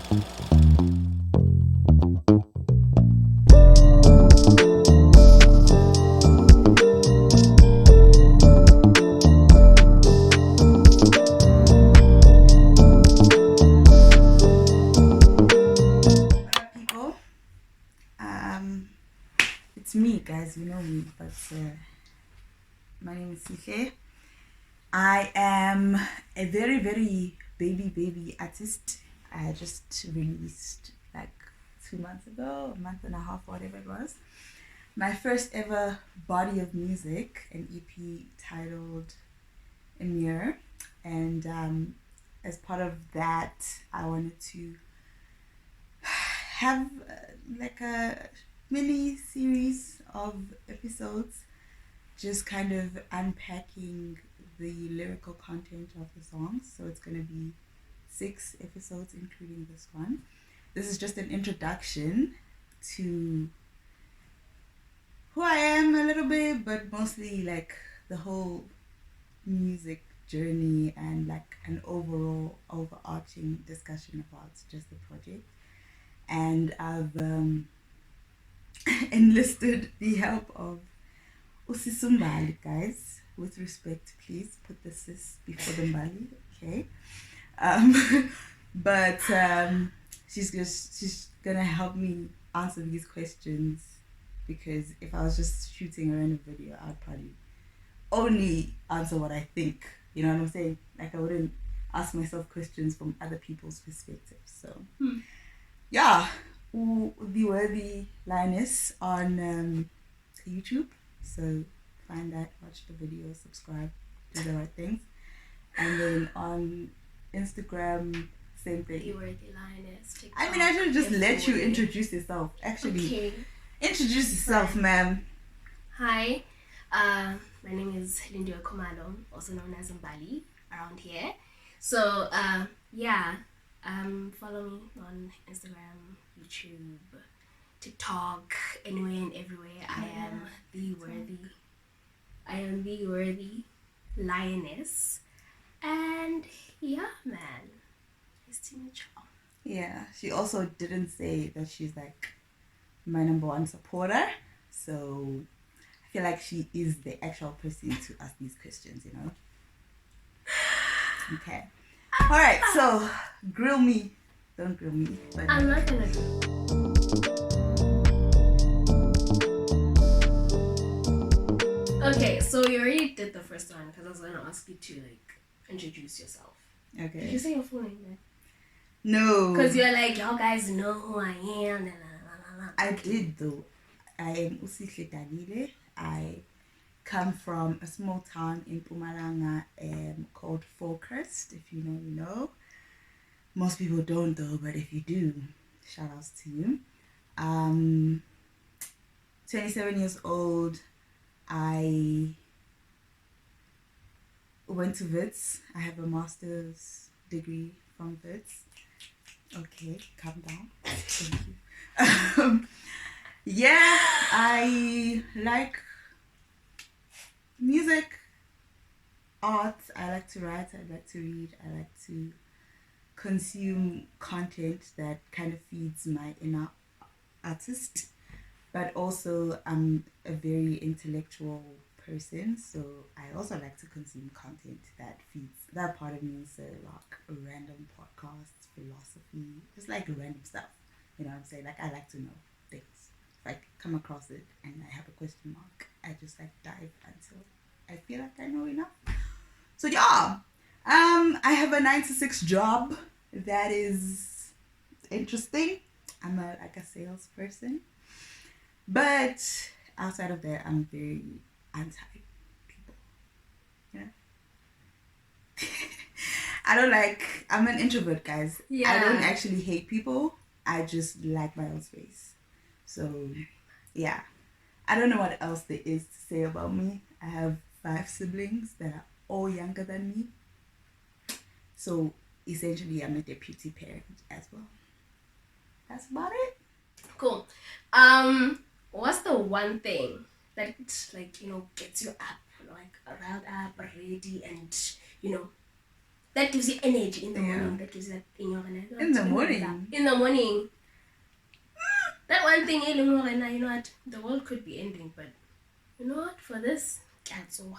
People? It's me, guys. You know me, but my name is Sihle. I am a very, very baby artist. I just released like 2 months ago, a month and a half, whatever it was, my first ever body of music, an EP titled Emir. And as part of that, I wanted to have like a mini series of episodes just kind of unpacking the lyrical content of the songs. So it's going to be 6 episodes including this one. This is just an introduction to who I am a little bit, but mostly like the whole music journey and like an overall overarching discussion about just the project. And I've enlisted the help of Usisumbali, guys. With respect, please put the sis before the Mbali, okay? But she's gonna help me answer these questions, because if I was just shooting a random video, I'd probably only answer what I think. You know what I'm saying? Like I wouldn't ask myself questions from other people's perspectives. So yeah, the Worthy Lioness on YouTube. So find that, watch the video, subscribe, do the right things. And then on Instagram, same thing. The Worthy Lioness. TikTok, I mean, I should just let you introduce yourself. Actually, okay. Introduce yourself, ma'am. Hi, my name is Lindiwe Khumalo, also known as Mbali around here. So yeah, follow me on Instagram, YouTube, TikTok, anywhere and everywhere. I am the Worthy Lioness. And yeah, man, nice to meet you. Yeah, she also didn't say that she's like my number one supporter. So I feel like she is the actual person to ask these questions, you know? Okay. All right, so grill me. Don't grill me. But I'm not gonna. Okay, so you already did the first one because I was gonna ask you to like introduce yourself. Okay. Did you say your full name then? No. Because you're like, y'all guys know who I am. I did though. I am Usihle Dalile. I come from a small town in Mpumalanga called Falkhurst. If you know, you know. Most people don't though, but if you do, shout outs to you. 27 years old. I went to Wits. I have a master's degree from Wits. Okay, calm down. Thank you. Yeah, I like music, art. I like to write. I like to read. I like to consume content that kind of feeds my inner artist. But also, I'm a very intellectual person, so I also like to consume content that feeds that part of me. So like random podcasts, philosophy, just like random stuff. You know what I'm saying? Like I like to know things. If I come across it and I have a question mark, I just like dive until I feel like I know enough. So yeah, I have a 9 to 6 job that is interesting. I'm a salesperson. But outside of that, I'm very anti-people. Yeah. I'm an introvert, guys. Yeah. I don't actually hate people. I just like my own space. So, yeah. I don't know what else there is to say about me. I have 5 siblings that are all younger than me. So, essentially, I'm a deputy parent as well. That's about it. Cool. What's the one thing that like gets you up, like riled up, ready, and that gives you energy in the Yeah. morning. That gives you that In the morning. In the morning. That one thing, you know what? The world could be ending, but you know what? For this, that's all.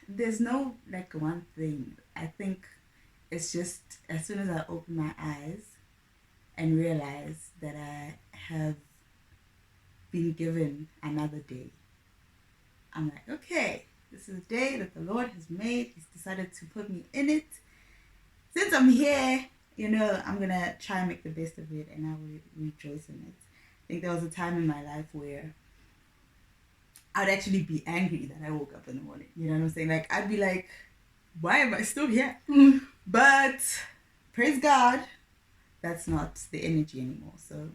There's no like one thing. I think it's just as soon as I open my eyes and realize that I have been given another day, I'm like, okay, this is a day that the Lord has made. He's decided to put me in it. Since I'm here, I'm gonna try and make the best of it, and I will rejoice in it. I think there was a time in my life where I'd actually be angry that I woke up in the morning. You know what I'm saying? Like, I'd be like, why am I still here? But praise God, that's not the energy anymore. So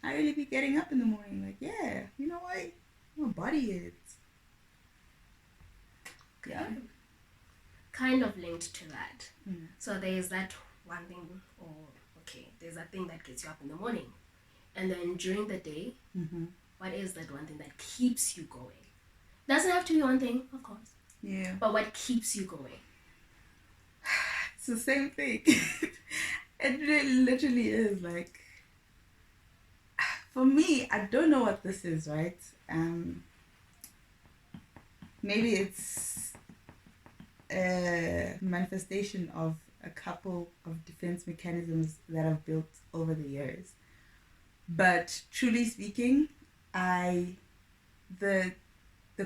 I really be getting up in the morning like, yeah, you know what? My body is. Yeah. Kind of linked to that. Mm. So there's that one thing, there's that thing that gets you up in the morning. And then during the day, what is that one thing that keeps you going? Doesn't have to be one thing, of course. Yeah. But what keeps you going? It's the same thing. It really literally is like, for me, I don't know what this is, right? Maybe it's a manifestation of a couple of defense mechanisms that I've built over the years. But truly speaking, the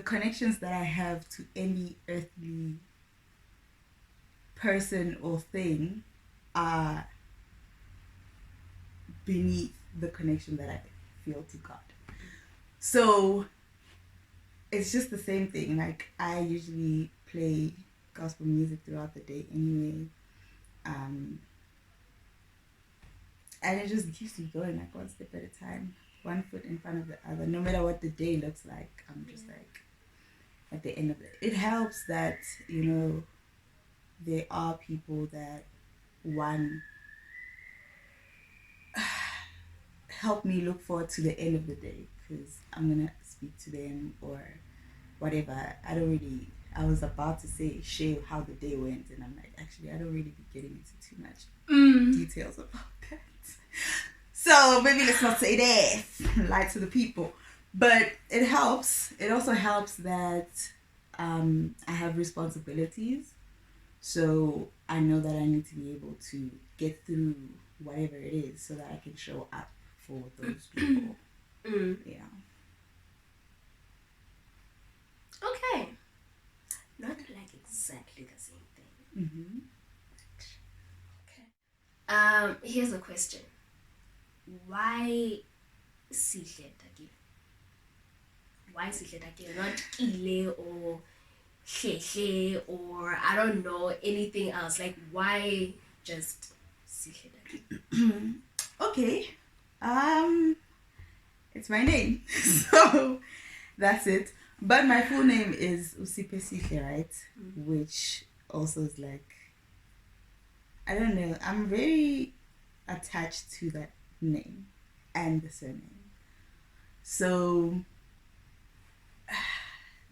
connections that I have to any earthly person or thing are beneath the connection that I feel to God. So it's just the same thing. Like, I usually play gospel music throughout the day anyway. And it just keeps you going, like, one step at a time, one foot in front of the other. No matter what the day looks like, I'm just like, at the end of it. It helps that, there are people that, one, help me look forward to the end of the day, because I'm going to speak to them or whatever. I was about to share how the day went, and I'm like, actually, I don't really be getting into too much details about that. So maybe let's not say that, lie to the people. But it helps. It also helps that I have responsibilities. So I know that I need to be able to get through whatever it is so that I can show up for those people. Yeah. Okay. Not like exactly the same thing. Okay. Here's a question. Why Sihletake? Why Sihletake? Not Ile or Sheshe or I don't know anything else. Like, why just Sihletake? Okay. It's my name. So that's it. But my full name is Usipe Sihle, right? Which also is like, I don't know. I'm very attached to that name and the surname. So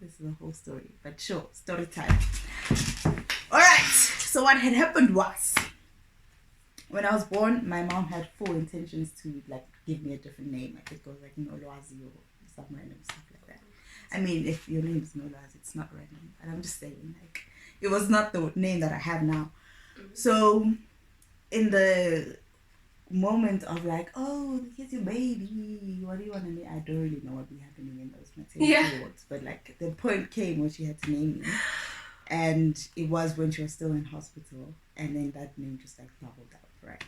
this is a whole story, but sure, story time. All right. So what had happened was, when I was born, my mom had full intentions to like give me a different name. I think it was like Nolwazi or some random stuff like that. I mean, if your name is Nolwazi, it's not random. But I'm just saying, like, it was not the name that I have now. So in the moment of like, oh, here's your baby, what do you want to name? I don't really know what be happening in those maternity wards, but like the point came when she had to name me, and it was when she was still in hospital, and then that name just like bubbled up, right?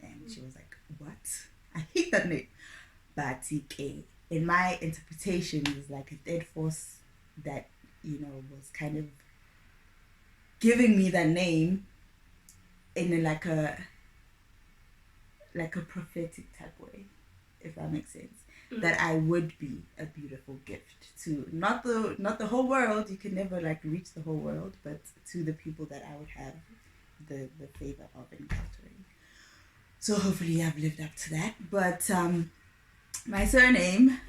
And she was like, what? I hate that name. But in my interpretation, it was like a dead force that, was kind of giving me that name in like a prophetic type way, if that makes sense. That I would be a beautiful gift to not the whole world. You can never like reach the whole world, but to the people that I would have the favor of encountering. So hopefully I've lived up to that. But my surname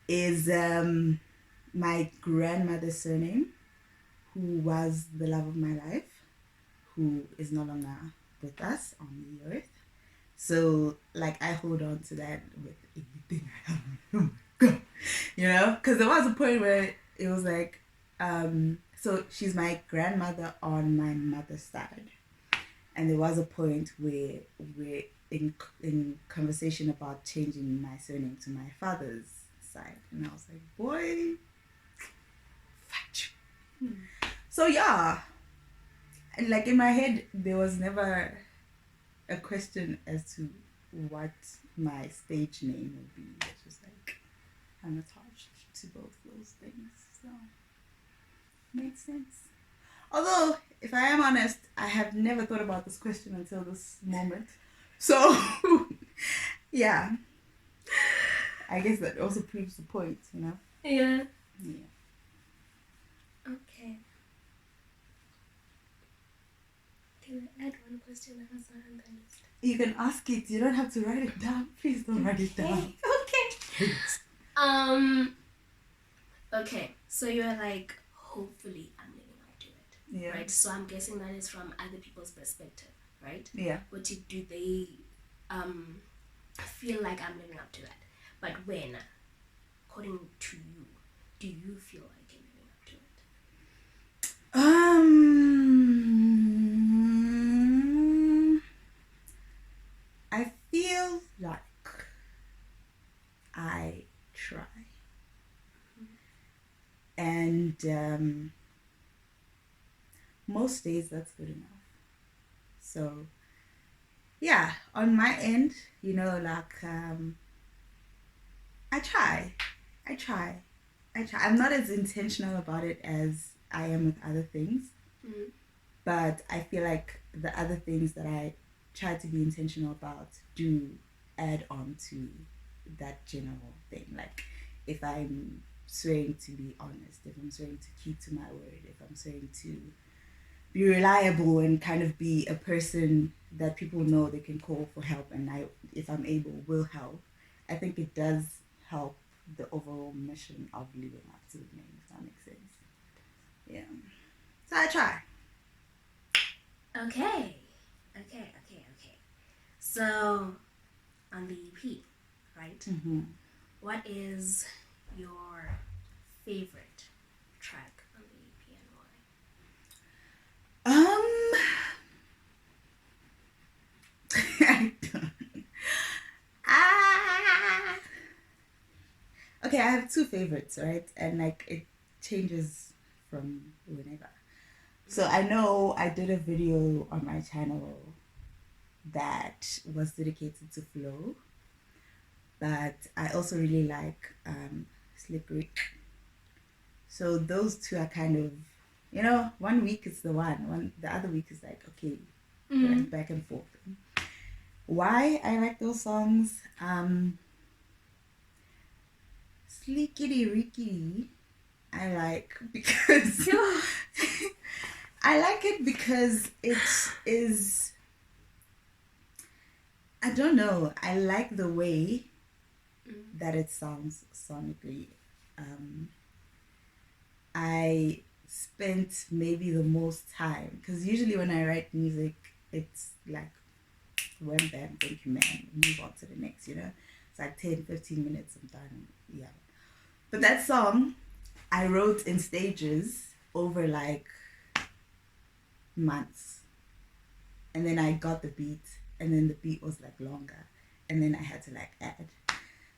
is my grandmother's surname, who was the love of my life. who is no longer with us on the earth. So, like, I hold on to that with everything I have. Oh my God. You know? Because there was a point where it was like, so she's my grandmother on my mother's side. And there was a point where we're in conversation about changing my surname to my father's side. And I was like, boy, fuck you. So, yeah. And like in my head, there was never a question as to what my stage name would be. It's just like I'm attached to both those things, so makes sense. Although, if I am honest, I have never thought about this question until this moment. So, yeah, I guess that also proves the point, you know. Yeah. Yeah. Okay. Can I add one question that was not on the list? You can ask it. You don't have to write it down. Please don't write it down. Okay. Okay. So you're like, hopefully I'm living up to it. Yeah. Right. So I'm guessing that is from other people's perspective, right? Yeah. What do they feel like I'm living up to it? But when, according to you, do you feel like you're living up to it? I feel like I try. And most days that's good enough. So yeah, on my end, you know, like I try. I'm not as intentional about it as I am with other things. But I feel like the other things that I try to be intentional about do add on to that general thing. Like if I'm swearing to be honest, if I'm swearing to keep to my word, if I'm swearing to be reliable and kind of be a person that people know they can call for help, and I, if I'm able, will help. I think it does help the overall mission of living up to the name, if that makes sense. Yeah. So I try. Okay. So, on the EP, right? Mm-hmm. What is your favorite track on the EP and why? I don't. Okay, I have two favorites, right? And like it changes from whenever. So I know I did a video on my channel that was dedicated to Flow, but I also really like Slippery. So those two are kind of, you know, 1 week is the one, the other week is like, okay, back and forth. Why I like those songs? Sleekity Rickety, I like because I like it because it is, I don't know, I like the way that it sounds sonically. I spent maybe the most time, because usually when I write music, it's like, wham bam, thank you man, move on to the next, you know. It's like 10-15 minutes, I'm done. Yeah. But that song I wrote in stages over like months, and then I got the beat, and then the beat was like longer, and then I had to like add.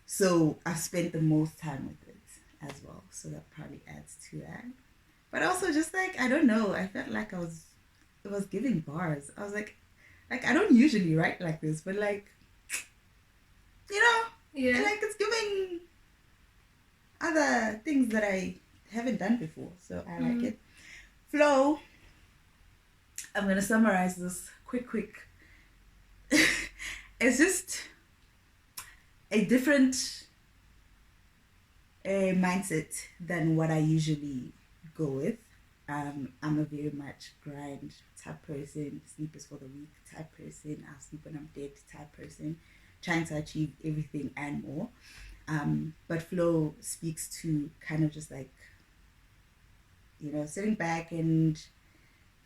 So I spent the most time with it as well, so that probably adds to that. But also just like, I don't know, I felt like it was giving bars. I was like I don't usually write like this, but like, you know, Yeah. like it's giving other things that I haven't done before, so I like it. Flow, I'm gonna summarize this quick. It's just a different mindset than what I usually go with. I'm a very much grind type person, sleep is for the weak type person, I'll sleep when I'm dead type person, trying to achieve everything and more. But Flow speaks to kind of just like, you know, sitting back and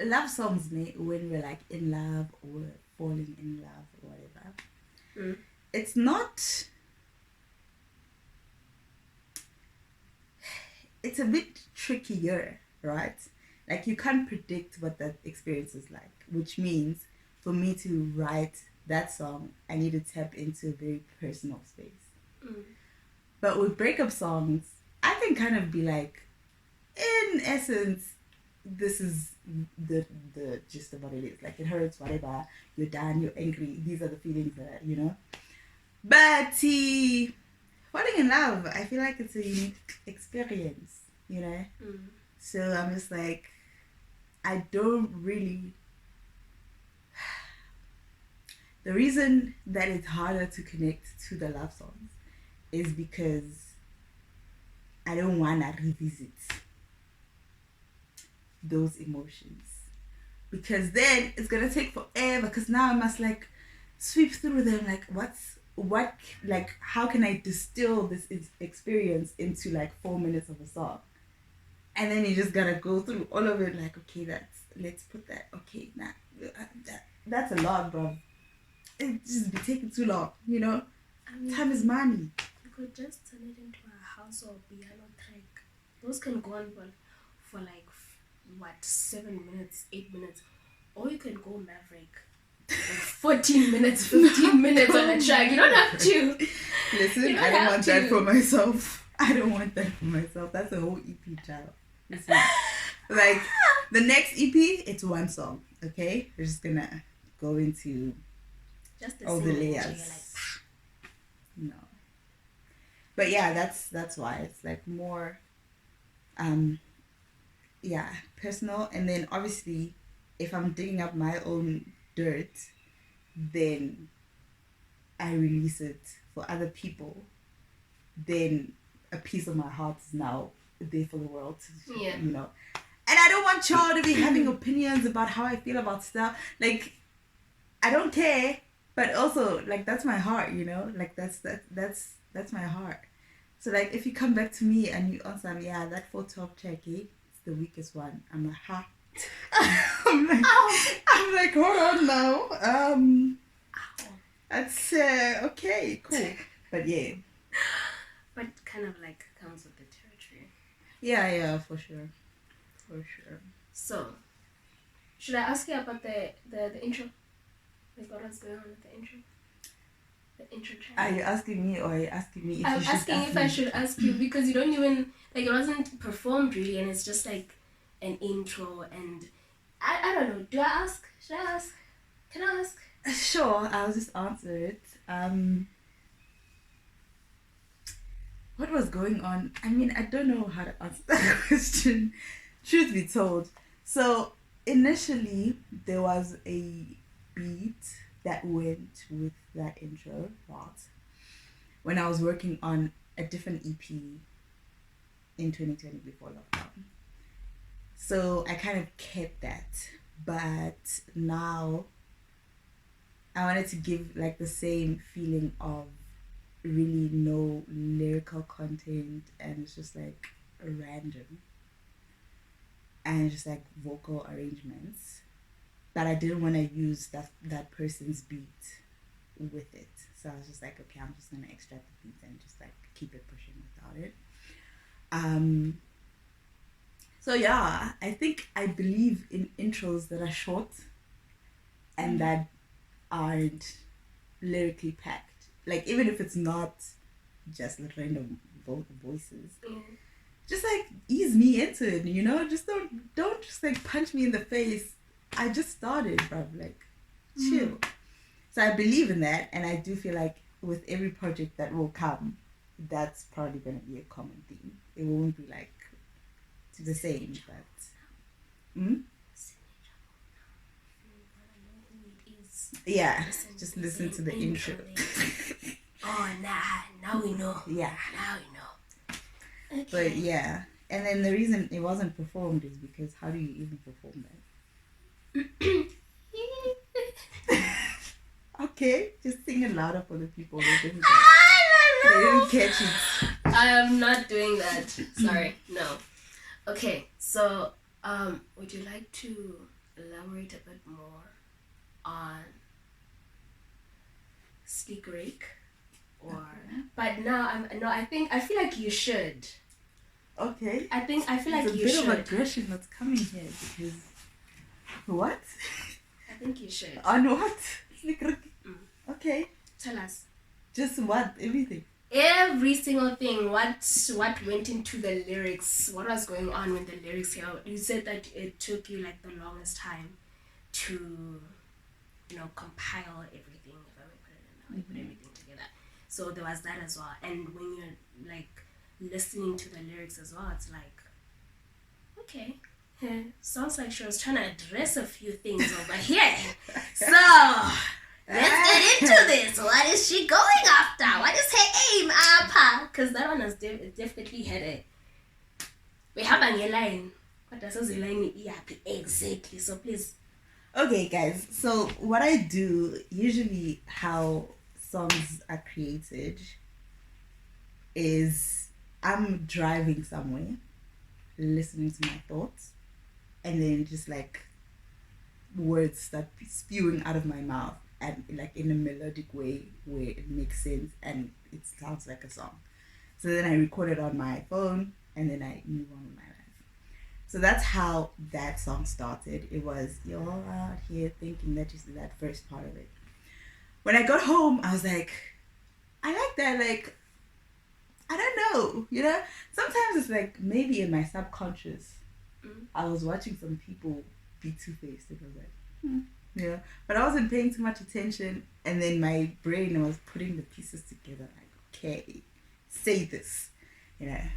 love songs when we're like in love or falling in love or whatever. It's not. It's a bit trickier, right? Like you can't predict what that experience is like, which means for me to write that song, I need to tap into a very personal space. But with breakup songs, I can kind of be like, in essence, this is the gist of what it is. Like it hurts, whatever. You're done. You're angry. These are the feelings that you know. But falling in love, I feel like it's a unique experience. You know. So I'm just like, I don't really. The reason that it's harder to connect to the love songs is because I don't want to revisit those emotions, because then it's gonna take forever, because now I must like sweep through them, like how can I distill this experience into like 4 minutes of a song, and then you just gotta go through all of it, like, okay, let's put that, okay, nah, that's a lot, bro. It just be taking too long, you know. I mean, time is money. You could just turn it into a house or piano track. Those can go on for like 7 minutes, 8 minutes, or you can go Maverick. Like 14 minutes, 15 minutes on a track. You don't have to. Listen, I don't want that for myself. I don't want that for myself. That's a whole EP, child. Listen, like the next EP, it's one song. Okay, we're just gonna go into just all the layers. No, but yeah, that's why it's like more, personal. And then obviously, if I'm digging up my own dirt, then I release it for other people. Then a piece of my heart is now there for the world to, you know. And I don't want y'all to be having opinions about how I feel about stuff. Like, I don't care, but also like that's my heart, you know. Like that's my heart. So like if you come back to me and you answer me, yeah, that 412 check, it's the weakest one. I'm like, ha. I'm like, hold on now. That's okay, cool. But yeah. But kind of like comes with the territory. Yeah, for sure. For sure. So, should I ask you about the intro? Like what was going on with the intro? The intro track. Are you asking me or are you asking me if I'm you should asking ask if me? I should ask you, because you don't even, like, it wasn't performed really, and it's just like an intro, and I don't know. Do I ask? Should I ask? Can I ask? Sure, I'll just answer it. What was going on? I mean, I don't know how to answer that question, truth be told. So, initially, there was a beat that went with that intro part when I was working on a different EP in 2020 before lockdown. So, I kind of kept that. But now, I wanted to give like the same feeling of really no lyrical content, and it's just like random and just like vocal arrangements, but I didn't want to use that person's beat with it, so I was just like, okay, I'm just gonna extract the beat and just like keep it pushing without it. So yeah, I believe in intros that are short and that aren't lyrically packed. Like, even if it's not just like random voices, just like ease me into it, you know. Just don't just like punch me in the face. I just started, bro. Like, chill. So I believe in that, and I do feel like with every project that will come, that's probably gonna be a common theme. It won't be like the same, but. Yeah, just listen to the intro. Oh, now we know. Yeah. Now we know. Okay. But yeah, and then the reason it wasn't performed is because how do you even perform that? Okay, just sing it louder for the people. They didn't catch it. I am not doing that. Sorry, no. Okay, so would you like to elaborate a bit more on Stick Rake or but now I feel like you should. Okay. I feel like There's you should. a bit of aggression that's coming here because what? I think you should. On what? Okay. Tell us. Just what? Everything. Every single thing. What went into the lyrics? What was going on when the lyrics came out? You said that it took you like the longest time to, compile everything. If I may put it in that way, put everything together. So there was that as well. And when you're like listening to the lyrics as well, it's like, okay, sounds like she was trying to address a few things over here. So let's get into this. What is she going after? What is her aim, Appa? Because that one has definitely had a. We have a line. What does the line exactly? So please. Okay, guys. So what I do usually, how songs are created, is I'm driving somewhere, listening to my thoughts, and then just like words start spewing out of my mouth, and like in a melodic way where it makes sense and it sounds like a song. So then I record it on my phone and then I move on with my life. So that's how that song started. It was, you're all out here thinking that, just that first part of it. When I got home, I was like, I like that. Like, I don't know, sometimes it's like maybe in my subconscious, I was watching some people be two-faced and I was like, but I wasn't paying too much attention, and then my brain was putting the pieces together like, okay, say this, Yeah.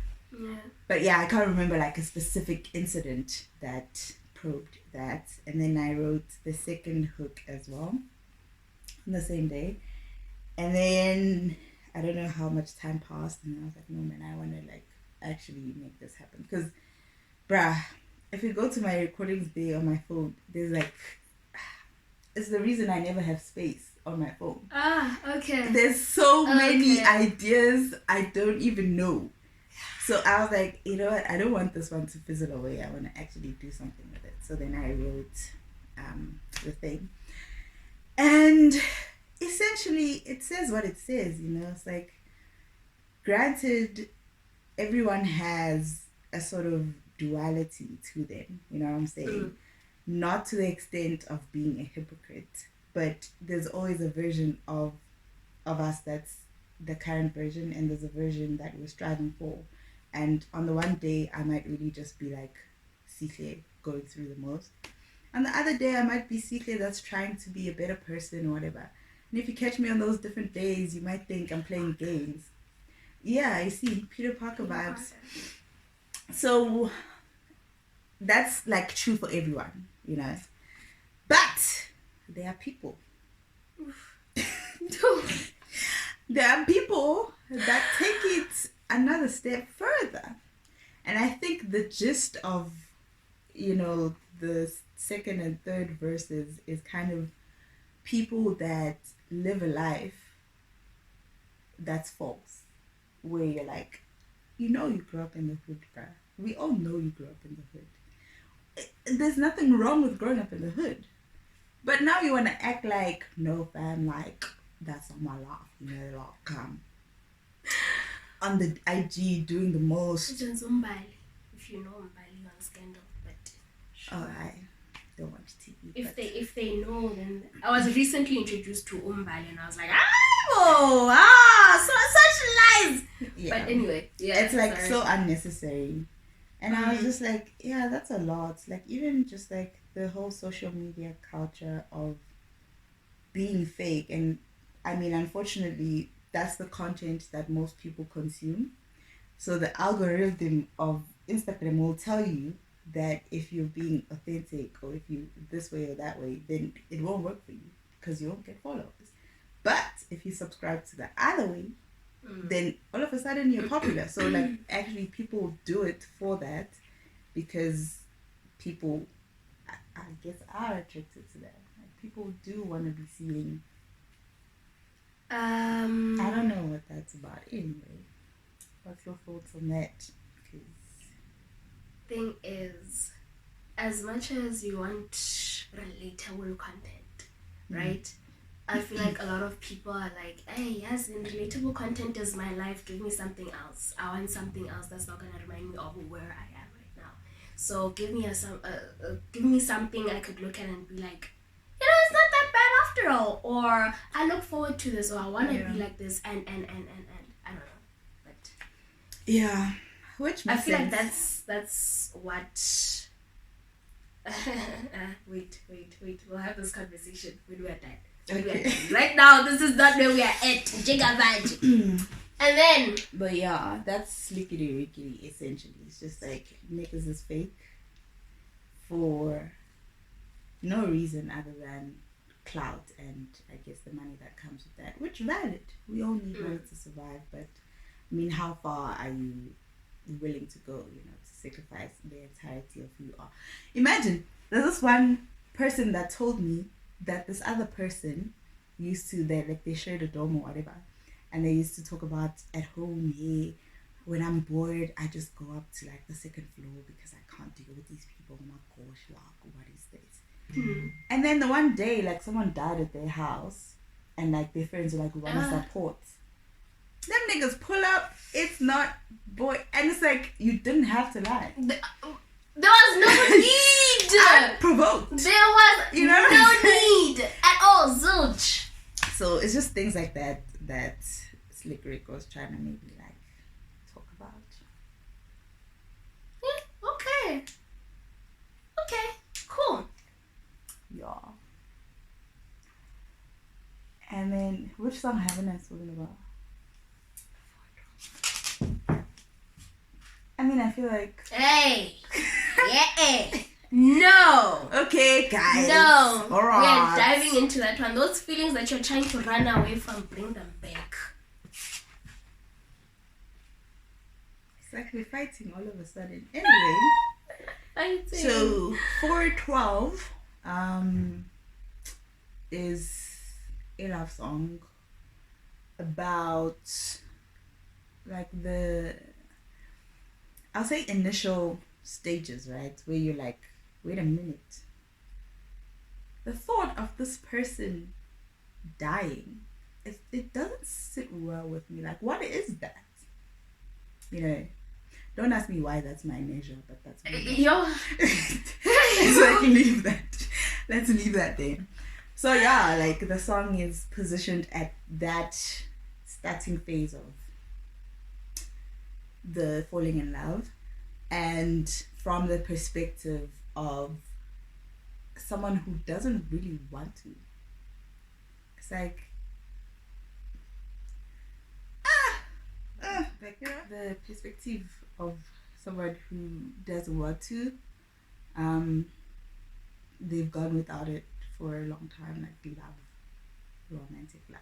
But yeah, I can't remember like a specific incident that probed that. And then I wrote the second hook as well on the same day. And then I don't know how much time passed, and I was like, no man, I want to like actually make this happen. Because bruh, if you go to my recordings day on my phone, there's like, it's the reason I never have space on my phone. Okay. There's so many ideas I don't even know. So I was like, you know what, I don't want this one to fizzle away. I want to actually do something with it. So then I wrote the thing. And essentially it says what it says, It's like, granted, everyone has a sort of duality to them, you know what I'm saying? Not to the extent of being a hypocrite, but there's always a version of us that's the current version, and there's a version that we're striving for. And on the one day I might really just be like Sihle, going through the most, and the other day I might be Sihle that's trying to be a better person or whatever. And if you catch me on those different days, you might think I'm playing games. Yeah, I see Peter Parker vibes. So that's like true for everyone, But there are people. There are people that take it another step further. And I think the gist of, the second and third verses is kind of people that live a life that's false. Where you're like, you grew up in the hood, bruh. We all know you grew up in the hood. There's nothing wrong with growing up in the hood. But now you want to act like, no fam, like, that's not my life, like, on the IG doing the most. If you know Umbali on Scandal, but sure. Oh, I don't watch TV. If they know, then I was recently introduced to Umbali and I was like, such lies. Yeah. But anyway, yeah, it's like so unnecessary. And I was just like, yeah, that's a lot. Like, even just like the whole social media culture of being fake. And I mean, unfortunately, that's the content that most people consume. So the algorithm of Instagram will tell you that if you're being authentic or if you this way or that way, then it won't work for you because you won't get followers. But if you subscribe to the other way, then all of a sudden you're popular. So like, actually people do it for that because people, I guess, are attracted to that. Like, people do want to be seeing. I don't know what that's about anyway. What's your thoughts on that? Thing is, as much as you want relatable content, right? I feel like a lot of people are like, hey, yes, in relatable content is my life. Give me something else. I want something else that's not gonna remind me of where I am right now. So give me give me something I could look at and be like, it's not that bad after all. Or I look forward to this, or I want to be like this, and I don't know, but yeah, which makes I feel sense. like that's what. Wait. We'll have this conversation when we're done. Okay. Right now, this is not where we are at. Gigavaj. And then. But yeah, that's lickety rickety essentially. It's just like niggas is fake for no reason other than clout and I guess the money that comes with that, which valid. We all need money to survive, but I mean, how far are you willing to go, to sacrifice the entirety of who you are? Imagine, there's this one person that told me that this other person used to, they shared a dorm or whatever, and they used to talk about at home, hey, when I'm bored, I just go up to like the second floor because I can't deal with these people. Oh my gosh, like, what is this? And then the one day, like, someone died at their house, and like their friends were like, we want to support. Them niggas pull up, it's not boy, and it's like, you didn't have to lie. There was no need. Unprovoked. There was no need at all. Zilch. So it's just things like that Slick Rick was trying to maybe like talk about. Yeah. Okay. Cool. Yeah. And then which song haven't I spoken about? I mean, I feel like. Hey. Yeah. No. Okay, guys. No. All right. We are diving into that one. Those feelings that you're trying to run away from, bring them back. It's like we're fighting all of a sudden. Anyway. So 412 is a love song about like I'll say initial stages, right? Where you're like, wait a minute. The thought of this person dying, it doesn't sit well with me. Like, what is that? Don't ask me why that's my measure, but that's my measure. So leave that. Let's leave that there. So yeah, like the song is positioned at that starting phase of the falling in love, and from the perspective of someone who doesn't really want to. It's like the perspective of someone who doesn't want to. They've gone without it for a long time, like romantic love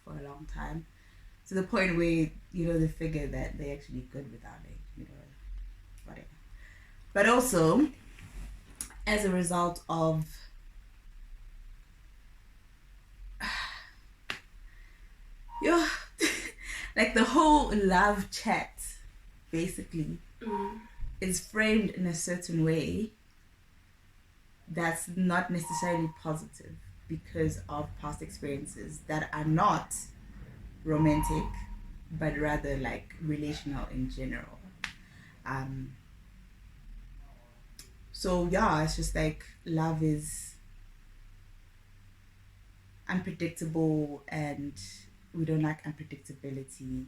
for a long time, to the point where they figure that they're actually good without it, whatever. But also, as a result of like the whole love chat basically is framed in a certain way that's not necessarily positive because of past experiences that are not romantic but rather like relational in general. So yeah, it's just like love is unpredictable and we don't like unpredictability.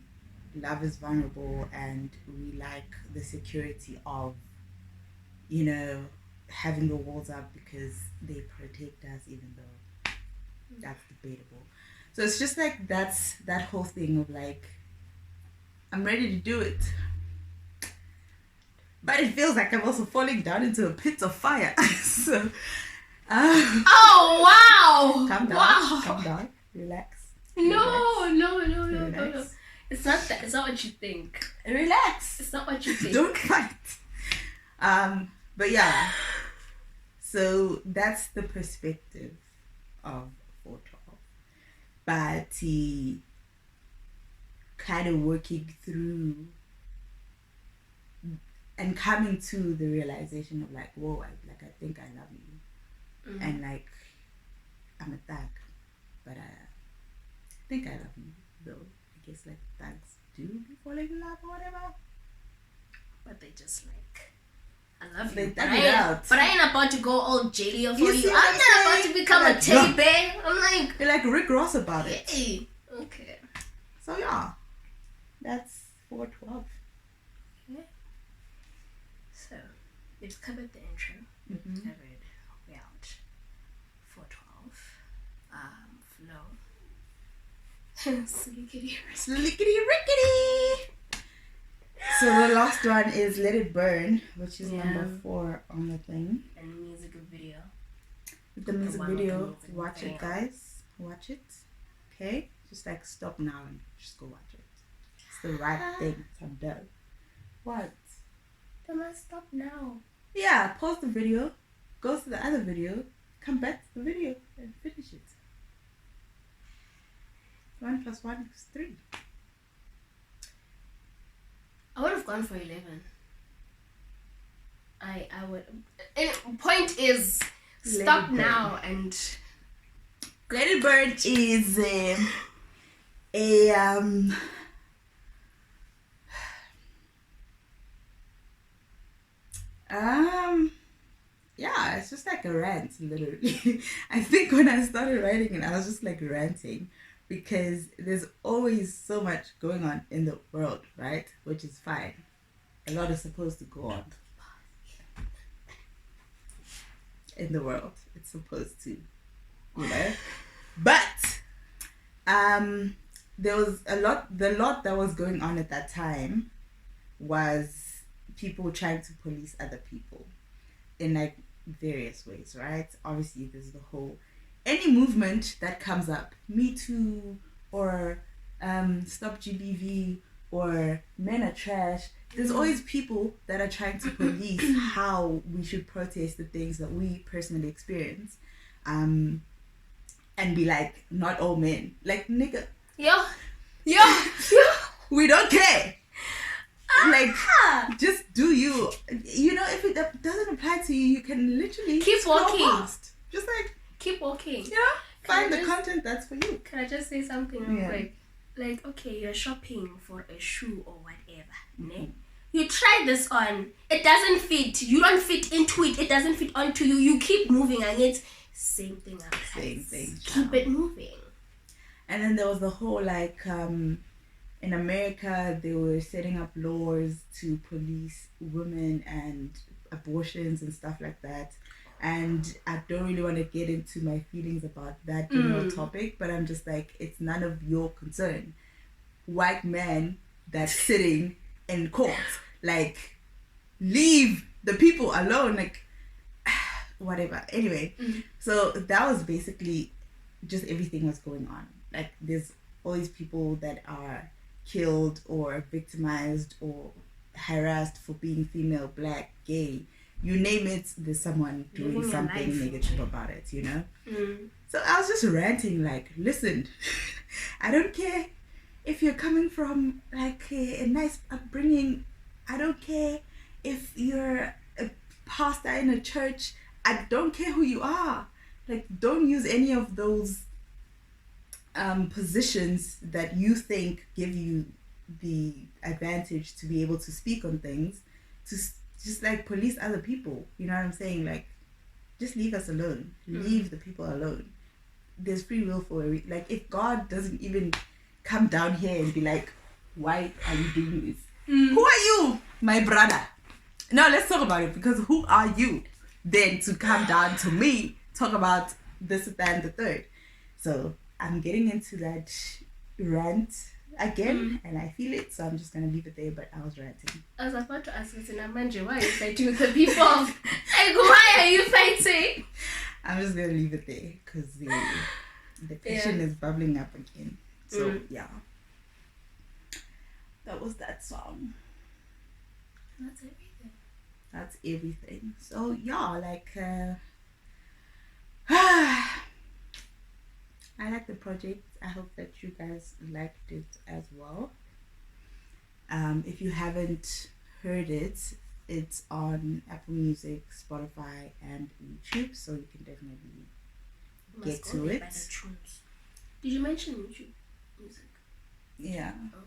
Love is vulnerable and we like the security of having the walls up because they protect us, even though that's debatable. So it's just like that's that whole thing of like, I'm ready to do it, but it feels like I'm also falling down into a pit of fire. So oh wow, calm down, wow. Calm down, relax. No. It's not that. It's not what you think. Relax. It's not what you think. Don't fight. But yeah. So that's the perspective of 412. But he kind of working through and coming to the realization of like, whoa, I think I love you. and like I'm a thug, but I think I love you though. I guess like thugs do be falling in love or whatever. But they just like, I love They you, thug it out. but I ain't about to go all jelly for You you. see I'm what I'm not about saying? to become a Like, teddy no. bear. I'm like, You're like Rick Ross about it. hey, okay. So yeah, that's 412. Okay. So we've covered the intro. We've covered way out 412. Flow. Slickety. Slickety rickety. So the last one is Let It Burn, which is number 4 on the thing. And music video. The music video, watch it, guys. Watch it. Okay? Just like stop now and just go watch it. It's the right thing. I'm done. What? They must stop now. Yeah, pause the video, go to the other video, come back to the video and finish it. 1 + 1 = 3. I would have gone for 11. I would. And point is, stop now and Let It Burn is yeah, it's just like a rant, literally. I think when I started writing it, I was just like ranting because there's always so much going on in the world, right? Which is fine. A lot is supposed to go on in the world. It's supposed to, you know. But there was the lot that was going on at that time was people trying to police other people in like various ways, right? Obviously there's the whole any movement that comes up, Me Too or Stop GBV or Men Are Trash, there's always people that are trying to police how we should protest the things that we personally experience, and be like, not all men, like nigga, yo, we don't care. Like, just do you. You know, if it doesn't apply to you, you can literally keep scroll walking. past. Just like, keep walking. you know, find the content that's for you. Can I just say something real quick? Like, okay, you're shopping for a shoe or whatever, ne? You try this on, it doesn't fit. You don't fit into it. It doesn't fit onto you. You keep moving, and it's same thing. Same thing. Keep it moving. And then there was the whole like, in America, they were setting up laws to police women and abortions and stuff like that. And I don't really want to get into my feelings about that general topic, but I'm just like, it's none of your concern. White man that's sitting in court, like, leave the people alone, like, whatever. Anyway, so that was basically just everything was going on. Like, there's all these people that are killed or victimized or harassed for being female, black, gay, you name it, there's someone doing something negative about it, you know? So I was just ranting, like, listen, I don't care if you're coming from like a nice upbringing. I don't care if you're a pastor in a church. I don't care who you are. Like, don't use any of those positions that you think give you the advantage to be able to speak on things to just like police other people. You know what I'm saying? Like, just leave us alone. Leave the people alone. There's free will for a like, if God doesn't even come down here and be like, why are you doing this? Who are you, my brother? No, let's talk about it, because who are you then to come down to me, talk about this, that, and the third? So I'm getting into that rant again, and I feel it, so I'm just gonna leave it there. But I was ranting. I was about to ask you, Manje, why are you fighting with the people? Like, why are you fighting? I'm just gonna leave it there because the passion is bubbling up again. So yeah, that was that song. That's everything. That's everything. So yeah, like I like the project. I hope that you guys liked it as well. If you haven't heard it, It's on Apple Music, Spotify, and YouTube, so you can definitely You get must go to there it. by the tunes. Did you mention YouTube music? Yeah. Oh.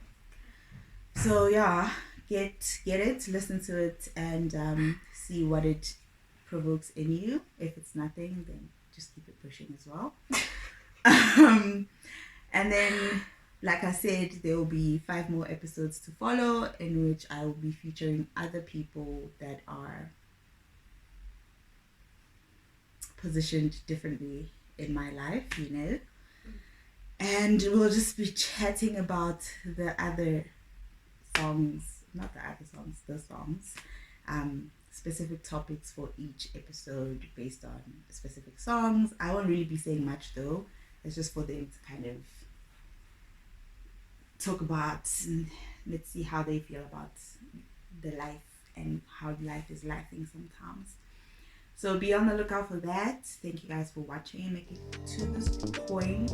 So yeah, get it, listen to it, and see what it provokes in you. If it's nothing, then just keep it pushing as well. And then, like I said, there will be 5 more episodes to follow, in which I will be featuring other people that are positioned differently in my life, you know. And we'll just be chatting about the other songs, not the other songs, the songs, specific topics for each episode based on specific songs. I won't really be saying much though. It's just for them to kind of talk about, and let's see how they feel about the life and how life is lifing sometimes. So be on the lookout for that. Thank you guys for watching and making it to this point.